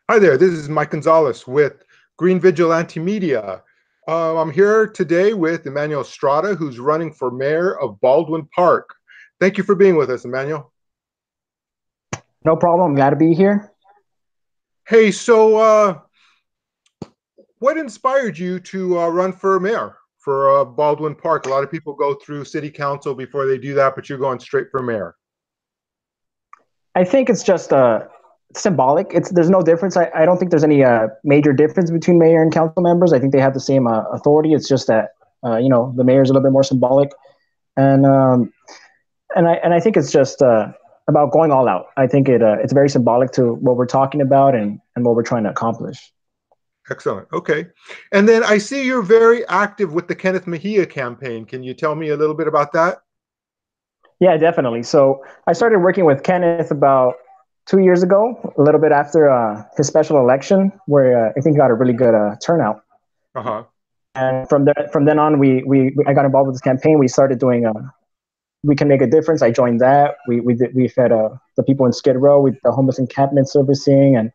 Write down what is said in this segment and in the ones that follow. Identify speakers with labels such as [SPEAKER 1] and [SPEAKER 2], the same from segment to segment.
[SPEAKER 1] Hi there, this is Mike Gonzalez with Green Vigilante Media. I'm here today with Emmanuel Estrada, who's running for mayor of Baldwin Park. Thank you for being with us, Emmanuel.
[SPEAKER 2] No problem. I'm glad to be here.
[SPEAKER 1] Hey, so what inspired you to run for mayor for Baldwin Park? A lot of people go through city council before they do that, but you're going straight for mayor.
[SPEAKER 2] I think it's just symbolic. There's no difference. I don't think there's any major difference between mayor and council members. I think they have the same authority. It's just that the mayor is a little bit more symbolic, and I think it's just about going all out. I think it's very symbolic to what we're talking about and what we're trying to accomplish.
[SPEAKER 1] Excellent. Okay. And then I see you're very active with the Kenneth Mejia campaign. Can you tell me a little bit about that?
[SPEAKER 2] Yeah, definitely. So I started working with Kenneth about 2 years ago, a little bit after his special election, where I think he got a really good turnout.
[SPEAKER 1] Uh-huh.
[SPEAKER 2] And from then on, I got involved with this campaign. We started doing We Can Make a Difference. I joined that. We fed the people in Skid Row with the homeless encampment servicing, and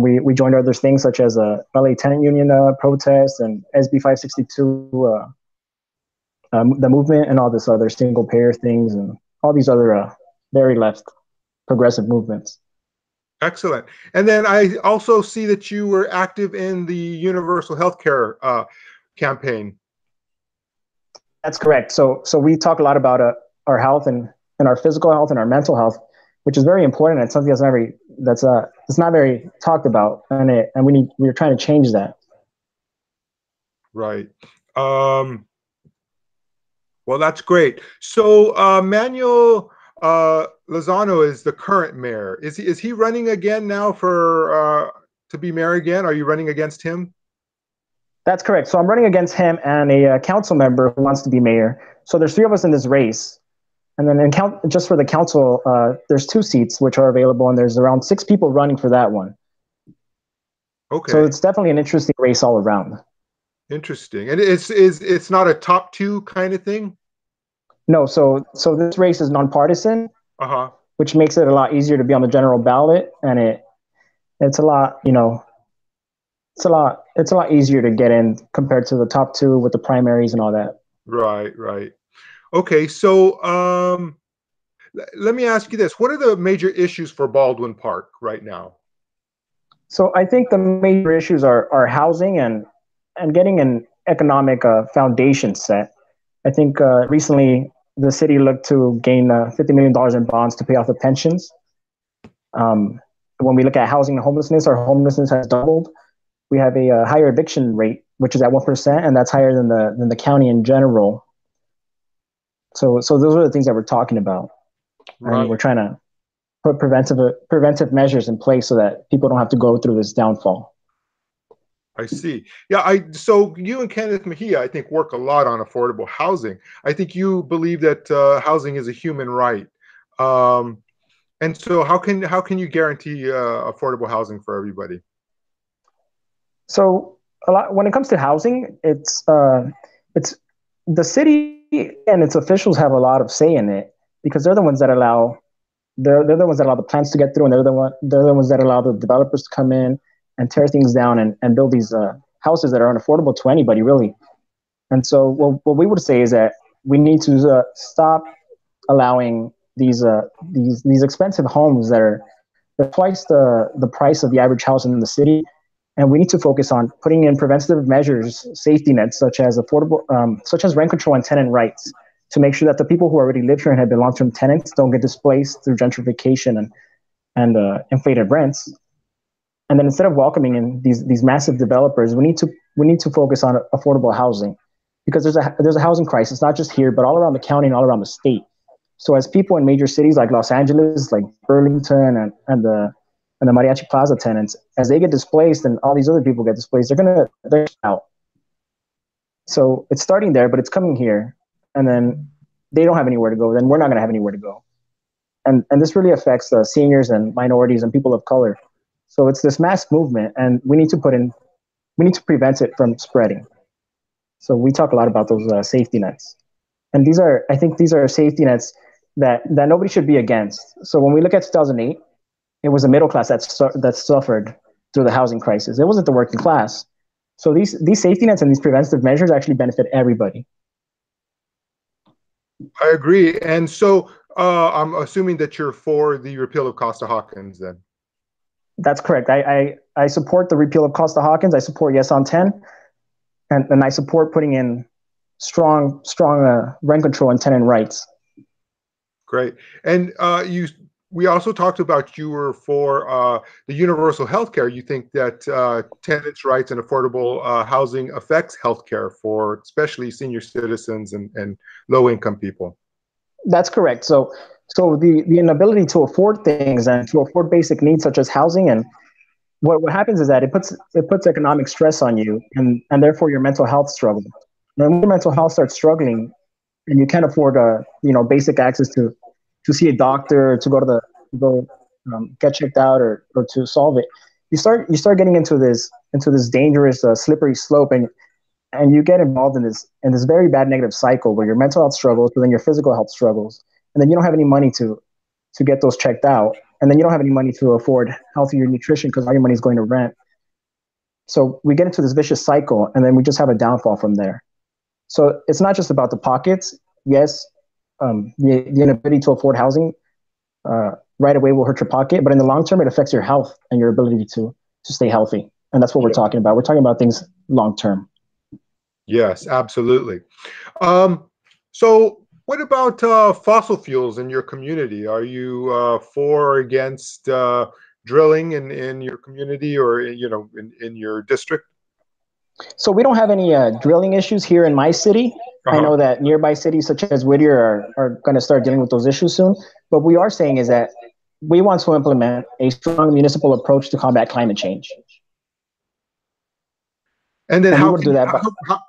[SPEAKER 2] we joined other things such as LA Tenant Union protests and SB 562, the movement, and all this other single payer things and all these other very left progressive movements.
[SPEAKER 1] Excellent. And then I also see that you were active in the universal healthcare campaign.
[SPEAKER 2] That's correct. So we talk a lot about our health and our physical health and our mental health, which is very important. It's something that's it's not very talked about, and we're trying to change that.
[SPEAKER 1] Right. Well, that's great. So Manuel Lozano is the current mayor. Is he running again now for to be mayor again? Are you running against him?
[SPEAKER 2] That's correct. So I'm running against him and a council member who wants to be mayor. So there's three of us in this race. And then just for the council, there's two seats which are available, and there's around six people running for that one. So
[SPEAKER 1] Okay.
[SPEAKER 2] it's definitely an interesting race all around.
[SPEAKER 1] Interesting. And it's not a top two kind of thing?
[SPEAKER 2] No, so this race is nonpartisan,
[SPEAKER 1] Uh-huh.
[SPEAKER 2] which makes it a lot easier to be on the general ballot, and it's a lot, it's a lot easier to get in compared to the top two with the primaries and all that.
[SPEAKER 1] Right, right. Okay, so let me ask you this. What are the major issues for Baldwin Park right now?
[SPEAKER 2] So I think the major issues are housing and getting an economic foundation set. I think recently the city looked to gain $50 million in bonds to pay off the pensions. When we look at housing and homelessness, our homelessness has doubled. We have a higher eviction rate, which is at 1%, and that's higher than the county in general. So those are the things that we're talking about, and
[SPEAKER 1] Right.
[SPEAKER 2] we're trying to put preventive measures in place so that people don't have to go through this downfall.
[SPEAKER 1] I see. Yeah, so you and Kenneth Mejia, I think, work a lot on affordable housing. I think you believe that housing is a human right. Um, and so how can you guarantee affordable housing for everybody?
[SPEAKER 2] So a lot when it comes to housing, it's the city and its officials have a lot of say in it because they're the ones that allow the plans to get through, and they're the ones that allow the developers to come in and tear things down and build these houses that are unaffordable to anybody really. And so what we would say is that we need to stop allowing these expensive homes that are they're twice the price of the average house in the city, and we need to focus on putting in preventative measures, safety nets such as rent control and tenant rights, to make sure that the people who already live here and have been long-term tenants don't get displaced through gentrification and inflated rents. And then instead of welcoming in these massive developers, we need to focus on affordable housing because there's a housing crisis not just here but all around the county and all around the state. So as people in major cities like Los Angeles, like Burlington, and the Mariachi Plaza tenants, as they get displaced and all these other people get displaced, they're out. So it's starting there, but it's coming here, and then they don't have anywhere to go. Then we're not going to have anywhere to go, and this really affects the seniors and minorities and people of color. So it's this mass movement, and we need to prevent it from spreading. So we talk a lot about those safety nets, and I think these are safety nets that nobody should be against. So when we look at 2008, it was the middle class that suffered. through the housing crisis. It wasn't the working class. So these safety nets and these preventative measures actually benefit everybody.
[SPEAKER 1] I agree. And so I'm assuming that you're for the repeal of Costa-Hawkins then.
[SPEAKER 2] That's correct. I support the repeal of Costa-Hawkins. I support Yes on 10, and I support putting in strong rent control and tenant rights.
[SPEAKER 1] Great. And we also talked about you were for the universal health care. You think that tenants' rights and affordable housing affects healthcare for especially senior citizens and low-income people.
[SPEAKER 2] That's correct. So the inability to afford things and to afford basic needs such as housing, and what happens is that it puts economic stress on you, and therefore your mental health struggles. And when your mental health starts struggling, and you can't afford basic access to see a doctor, to go get checked out, or to solve it, you start getting into this dangerous slippery slope, and you get involved in this very bad negative cycle where your mental health struggles, but then your physical health struggles, and then you don't have any money to get those checked out, and then you don't have any money to afford healthier nutrition because all your money is going to rent. So we get into this vicious cycle, and then we just have a downfall from there. So it's not just about the pockets. Yes, the inability to afford housing right away will hurt your pocket, but in the long term, it affects your health and your ability to stay healthy. And that's what we're talking about. We're talking about things long term.
[SPEAKER 1] Yes, absolutely. So what about fossil fuels in your community? Are you for or against drilling in your community or in your district?
[SPEAKER 2] So we don't have any drilling issues here in my city. I know that nearby cities such as Whittier are going to start dealing with those issues soon. But what we are saying is that we want to implement a strong municipal approach to combat climate change.
[SPEAKER 1] And then how can you,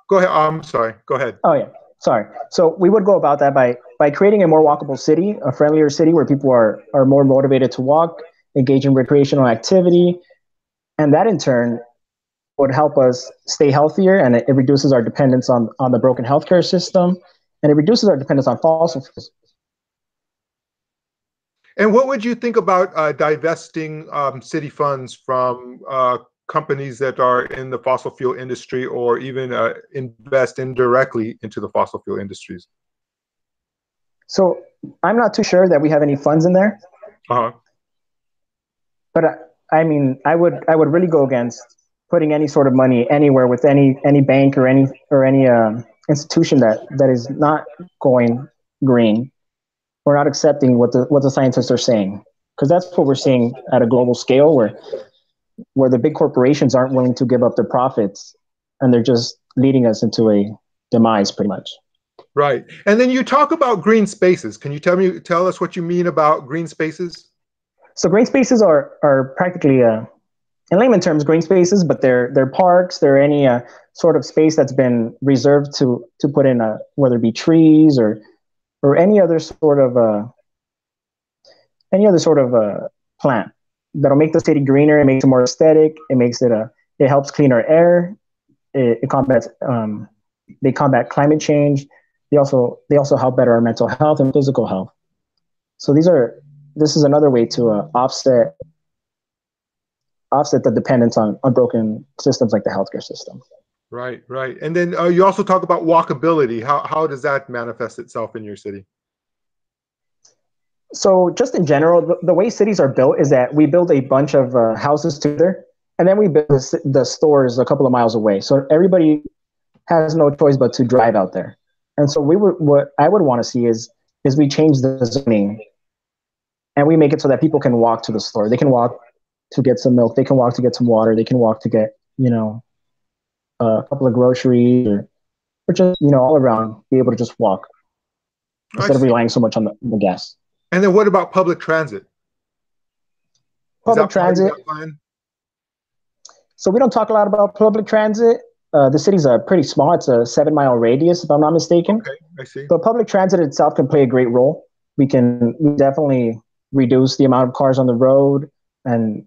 [SPEAKER 1] go ahead. I'm sorry. Go ahead.
[SPEAKER 2] Oh yeah, sorry. So we would go about that by creating a more walkable city, a friendlier city where people are more motivated to walk, engage in recreational activity, and that in turn would help us stay healthier, and it reduces our dependence on the broken healthcare system, and it reduces our dependence on fossil fuels.
[SPEAKER 1] And what would you think about divesting city funds from companies that are in the fossil fuel industry, or even invest indirectly into the fossil fuel industries?
[SPEAKER 2] So I'm not too sure that we have any funds in there. But I mean, I would really go against putting any sort of money anywhere with any bank or any institution that is not going green or not accepting what the scientists are saying, because that's what we're seeing at a global scale, where the big corporations aren't willing to give up their profits, and they're just leading us into a demise, pretty much.
[SPEAKER 1] Right. And then you talk about green spaces. Can you tell us what you mean about green spaces?
[SPEAKER 2] So green spaces are practically in layman terms, green spaces, but they're parks. They're any sort of space that's been reserved to put in whether it be trees or any other sort of plant that'll make the city greener. It makes it more aesthetic. It makes it it helps clean our air. It combats they combat climate change. They also help better our mental health and physical health. So this is another way to offset the dependence on broken systems like the healthcare system.
[SPEAKER 1] Right. And then you also talk about walkability. How does that manifest itself in your city?
[SPEAKER 2] So just in general, the way cities are built is that we build a bunch of houses together, and then we build the stores a couple of miles away. So everybody has no choice but to drive out there. And so what I would want to see is we change the zoning, and we make it so that people can walk to the store. They can walk to get some milk. They can walk to get some water. They can walk to get, a couple of groceries, or just, all around, be able to just walk instead of relying so much on the gas.
[SPEAKER 1] And then what about public transit?
[SPEAKER 2] Public transit. So we don't talk a lot about public transit. The city's pretty small. It's a 7-mile radius, if I'm not mistaken.
[SPEAKER 1] Okay, I see.
[SPEAKER 2] But public transit itself can play a great role. We definitely reduce the amount of cars on the road and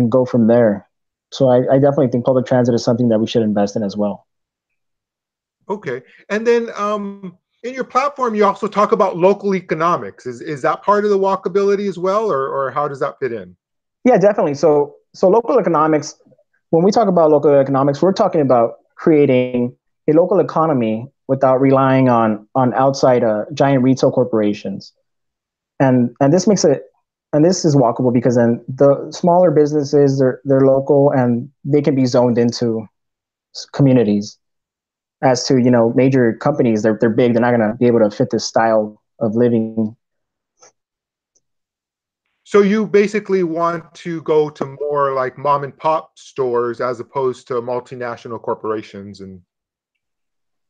[SPEAKER 2] go from there. So I definitely think public transit is something that we should invest in as well.
[SPEAKER 1] Okay. And then in your platform, you also talk about local economics. Is that part of the walkability as well, or how does that fit in?
[SPEAKER 2] Yeah, definitely. So so local economics, when we talk about local economics, we're talking about creating a local economy without relying on outside giant retail corporations. And this makes it, and this is walkable because then the smaller businesses, they're local and they can be zoned into communities. As to, you know, major companies, they're big, they're not going to be able to fit this style of living.
[SPEAKER 1] So you basically want to go to more like mom and pop stores as opposed to multinational corporations and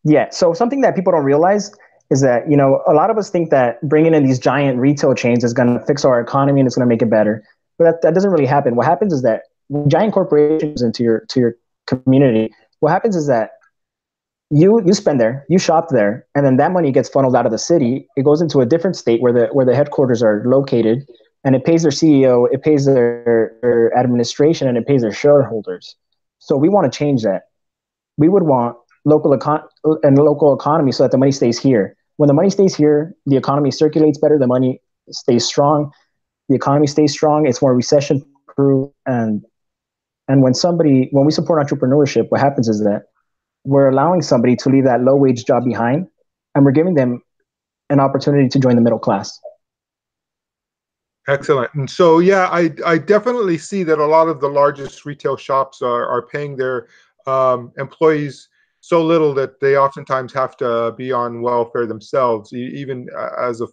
[SPEAKER 2] Yeah. So something that people don't realize is that, you know, a lot of us think that bringing in these giant retail chains is going to fix our economy and it's going to make it better. But that doesn't really happen. What happens is that when giant corporations into your community, what happens is that you spend there, you shop there, and then that money gets funneled out of the city. It goes into a different state where the headquarters are located, and it pays their CEO, it pays their administration, and it pays their shareholders. So we want to change that. We would want local economy so that the money stays here. When the money stays here, the economy circulates better. The money stays strong. The economy stays strong. It's more recession proof. And when we support entrepreneurship, what happens is that we're allowing somebody to leave that low wage job behind, and we're giving them an opportunity to join the middle class.
[SPEAKER 1] excellent. And so, yeah, I definitely see that a lot of the largest retail shops are paying their employees so little that they oftentimes have to be on welfare themselves, even as a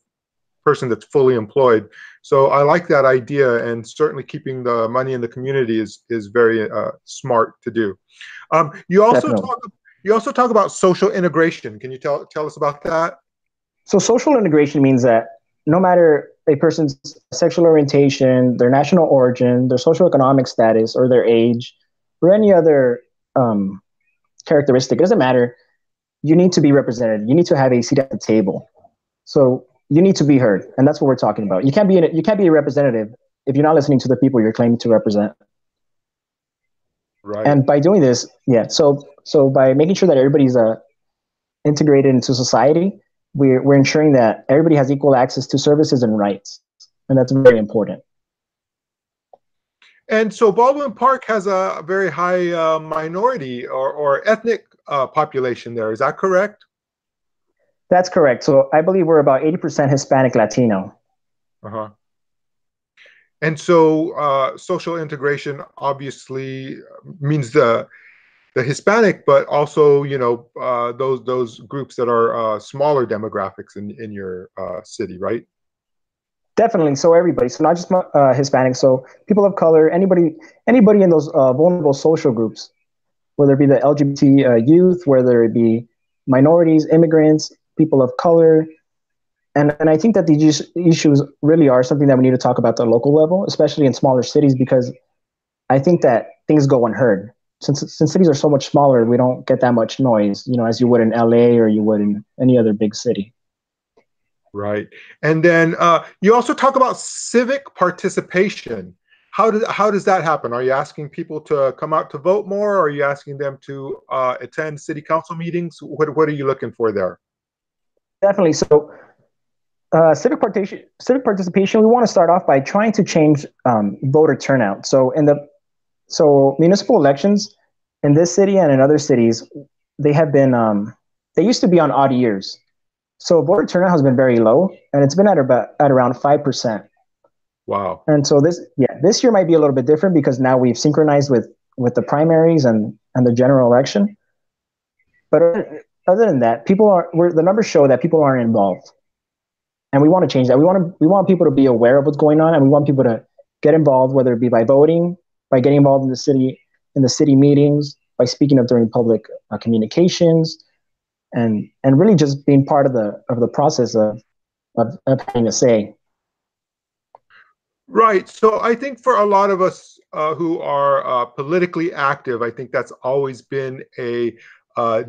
[SPEAKER 1] person that's fully employed. So I like that idea, and certainly keeping the money in the community is very smart to do. You also
[SPEAKER 2] Definitely.
[SPEAKER 1] talk about social integration. Can you tell us about that?
[SPEAKER 2] So social integration means that no matter a person's sexual orientation, their national origin, their socioeconomic status, or their age, or any other characteristic, it doesn't matter. You need to be represented. You need to have a seat at the table. So you need to be heard, and that's what we're talking about. You can't be a representative if you're not listening to the people you're claiming to represent.
[SPEAKER 1] Right.
[SPEAKER 2] And by doing this, yeah, so by making sure that everybody's integrated into society, we're ensuring that everybody has equal access to services and rights, and that's very important.
[SPEAKER 1] And so Baldwin Park has a very high minority or ethnic population there. Is that correct?
[SPEAKER 2] That's correct. So I believe we're about 80% Hispanic Latino.
[SPEAKER 1] Uh-huh. And so social integration obviously means the Hispanic, but also, you know, those groups that are smaller demographics in your city, right?
[SPEAKER 2] Definitely. So everybody, so not just Hispanic, so people of color, anybody in those vulnerable social groups, whether it be the LGBT youth, whether it be minorities, immigrants, people of color. And I think that these issues really are something that we need to talk about at the local level, especially in smaller cities, because I think that things go unheard. Since cities are so much smaller, we don't get that much noise, you know, as you would in LA or you would in any other big city.
[SPEAKER 1] Right. And then you also talk about civic participation. How does that happen? Are you asking people to come out to vote more? Or are you asking them to attend city council meetings? What are you looking for there?
[SPEAKER 2] Definitely. So civic participation, we want to start off by trying to change voter turnout. So municipal elections in this city and in other cities, they have been they used to be on odd years. So voter turnout has been very low, and it's been at around 5%.
[SPEAKER 1] Wow.
[SPEAKER 2] And so this year might be a little bit different because now we've synchronized with the primaries and the general election. But other than that, the numbers show that people aren't involved, and we want to change that. We want people to be aware of what's going on, and we want people to get involved, whether it be by voting, by getting involved in the city meetings, by speaking up during public communications, and really just being part of the process of having a say.
[SPEAKER 1] Right. So I think for a lot of us who are politically active, I think that's always been a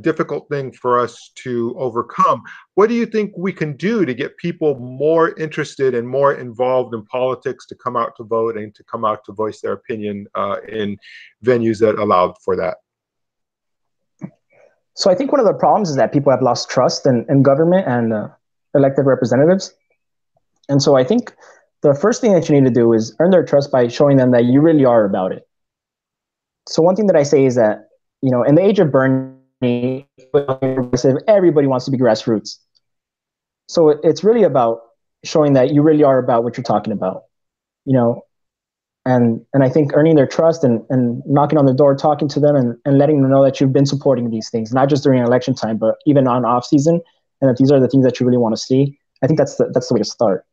[SPEAKER 1] difficult thing for us to overcome. What do you think we can do to get people more interested and more involved in politics, to come out to vote and to come out to voice their opinion in venues that allow for that?
[SPEAKER 2] So I think one of the problems is that people have lost trust in government and elected representatives. And so I think the first thing that you need to do is earn their trust by showing them that you really are about it. So one thing that I say is that, in the age of Bernie, everybody wants to be grassroots. So it's really about showing that you really are about what you're talking about, you know, and I think earning their trust and knocking on the door, talking to them and letting them know that you've been supporting these things, not just during election time, but even on off season, and that these are the things that you really want to see. I think that's the way to start.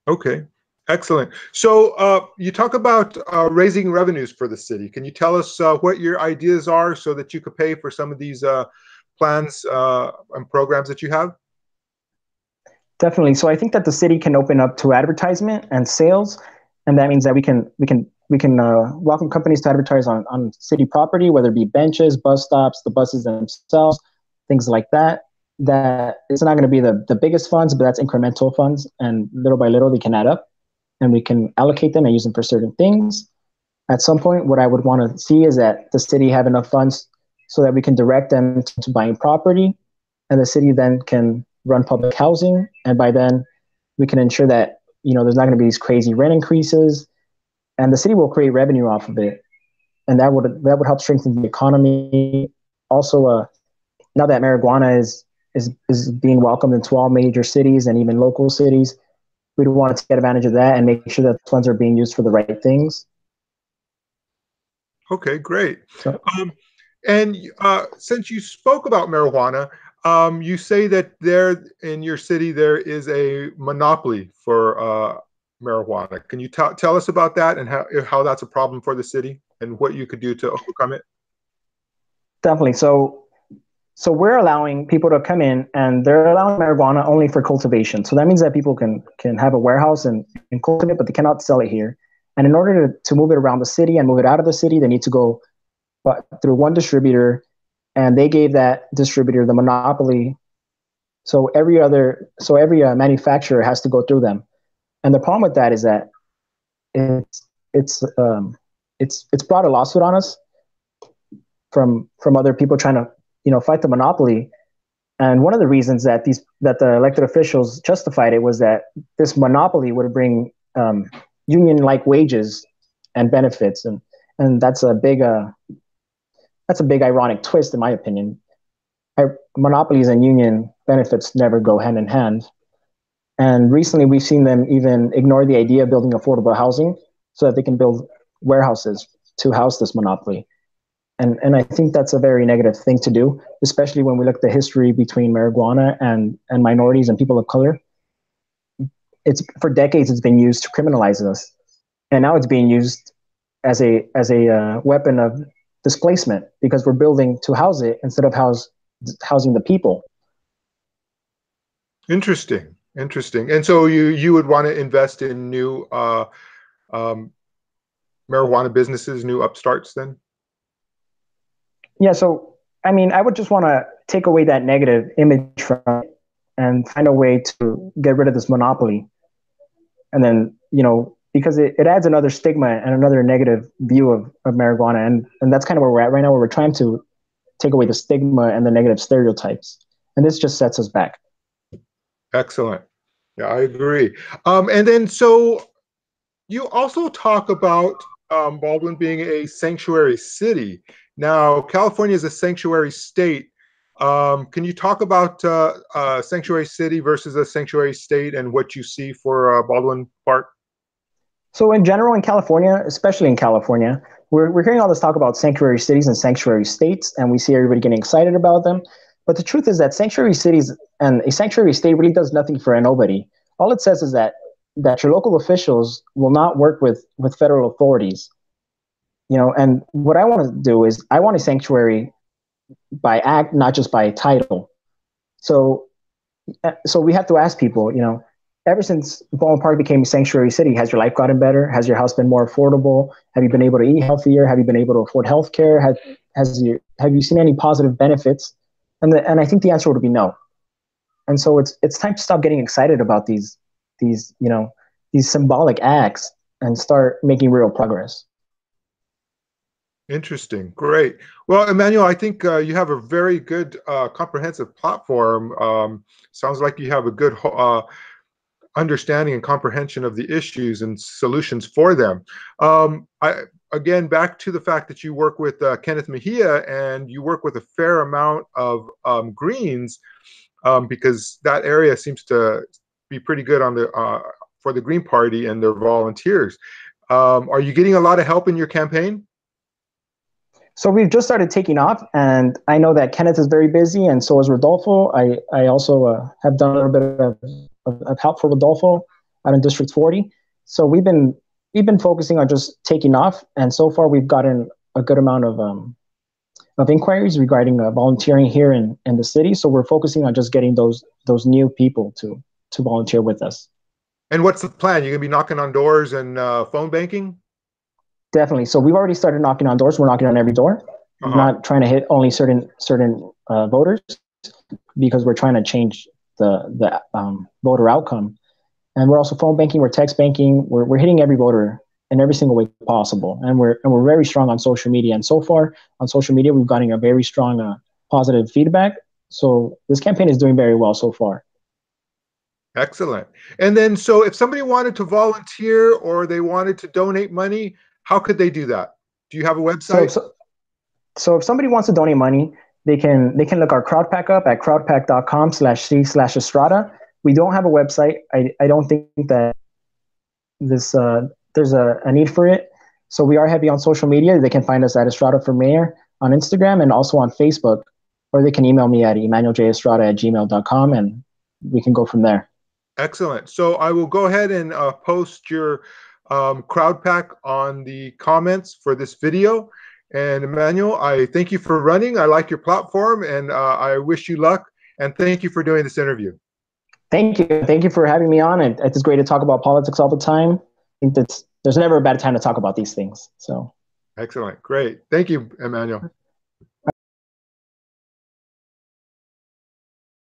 [SPEAKER 1] Okay, excellent. So you talk about raising revenues for the city. Can you tell us what your ideas are so that you could pay for some of these plans and programs that you have?
[SPEAKER 2] Definitely. So I think that the city can open up to advertisement and sales, and that means that we can welcome companies to advertise on city property, whether it be benches, bus stops, the buses themselves, things like that. That it's not going to be the biggest funds, but that's incremental funds, and little by little they can add up, and we can allocate them and use them for certain things. At some point, what I would want to see is that the city have enough funds so that we can direct them to buying property, and the city then can run public housing, and by then we can ensure that there's not going to be these crazy rent increases, and the city will create revenue off of it, and that would help strengthen the economy. Also, now that marijuana is being welcomed into all major cities and even local cities, we'd want to take advantage of that and make sure that funds are being used for the right things.
[SPEAKER 1] Okay, great.
[SPEAKER 2] So
[SPEAKER 1] Um, and since you spoke about marijuana, you say that there in your city there is a monopoly for marijuana. Can you tell us about that and how that's a problem for the city and what you could do to overcome it?
[SPEAKER 2] definitely. So we're allowing people to come in, and they're allowing marijuana only for cultivation. So that means that people can have a warehouse and cultivate, but they cannot sell it here. And in order to move it around the city and move it out of the city, they need to go through one distributor, and they gave that distributor the monopoly. So every manufacturer has to go through them. And the problem with that is that it's it's um, it's brought a lawsuit on us from other people trying to fight the monopoly. And one of the reasons that the elected officials justified it was that this monopoly would bring union-like wages and benefits, and that's a big ironic twist in my opinion. Monopolies and union benefits never go hand in hand. And recently, we've seen them even ignore the idea of building affordable housing so that they can build warehouses to house this monopoly. And I think that's a very negative thing to do, especially when we look at the history between marijuana and minorities and people of color. It's for decades it's been used to criminalize us, and now it's being used as a weapon of displacement because we're building to house it instead of housing the people.
[SPEAKER 1] Interesting, interesting. And so you would want to invest in new um, marijuana businesses, new upstarts then?
[SPEAKER 2] Yeah, so I mean, I would just want to take away that negative image from it and find a way to get rid of this monopoly. And then, because it adds another stigma and another negative view of marijuana. And that's kind of where we're at right now, where we're trying to take away the stigma and the negative stereotypes. And this just sets us back.
[SPEAKER 1] Excellent. Yeah, I agree. And then so you also talk about Baldwin being a sanctuary city. Now, California is a sanctuary state. Can you talk about sanctuary city versus a sanctuary state and what you see for Baldwin Park?
[SPEAKER 2] So in general, in California, especially in California, we're hearing all this talk about sanctuary cities and sanctuary states, and we see everybody getting excited about them. But the truth is that sanctuary cities and a sanctuary state really does nothing for nobody. All it says is that your local officials will not work with federal authorities. And what I want to do is I want a sanctuary by act, not just by title. So so we have to ask people, ever since Baldwin Park became a sanctuary city, has your life gotten better? Has your house been more affordable? Have you been able to eat healthier? Have you been able to afford health care? Have you seen any positive benefits? And I think the answer would be no. And so it's time to stop getting excited about these these symbolic acts and start making real progress.
[SPEAKER 1] Interesting. Great. Well, Emmanuel, I think you have a very good comprehensive platform. Sounds like you have a good understanding and comprehension of the issues and solutions for them. again, back to the fact that you work with Kenneth Mejia, and you work with a fair amount of Greens, because that area seems to be pretty good on the for the Green Party and their volunteers. Are you getting a lot of help in your campaign?
[SPEAKER 2] So we've just started taking off, and I know that Kenneth is very busy, and so is Rodolfo. I also have done a little bit of help for Rodolfo out in District 40. So we've been focusing on just taking off, and so far we've gotten a good amount of inquiries regarding volunteering here in the city. So we're focusing on just getting those new people to volunteer with us.
[SPEAKER 1] And what's the plan? You're gonna be knocking on doors and phone banking?
[SPEAKER 2] Definitely. So we've already started knocking on doors. We're knocking on every door. We're not trying to hit only certain voters, because we're trying to change the voter outcome. And we're also phone banking. We're text banking. We're hitting every voter in every single way possible. And we're very strong on social media. And so far on social media, we've gotten a very strong positive feedback. So this campaign is doing very well so far.
[SPEAKER 1] Excellent. And then, so if somebody wanted to volunteer or they wanted to donate money, how could they do that? Do you have a website?
[SPEAKER 2] So if somebody wants to donate money, they can look our crowdpack up at crowdpack.com/c/Estrada. We don't have a website. I don't think that there's a need for it. So we are heavy on social media. They can find us at Estrada for Mayor on Instagram and also on Facebook, or they can email me at emmanueljestrada@gmail.com, and we can go from there.
[SPEAKER 1] Excellent. So I will go ahead and post your crowd pack on the comments for this video. And Emmanuel, I thank you for running. I like your platform, and I wish you luck. And thank you for doing this interview.
[SPEAKER 2] Thank you. Thank you for having me on. And it's great to talk about politics all the time. I think there's never a bad time to talk about these things. So
[SPEAKER 1] excellent. Great. Thank you, Emmanuel.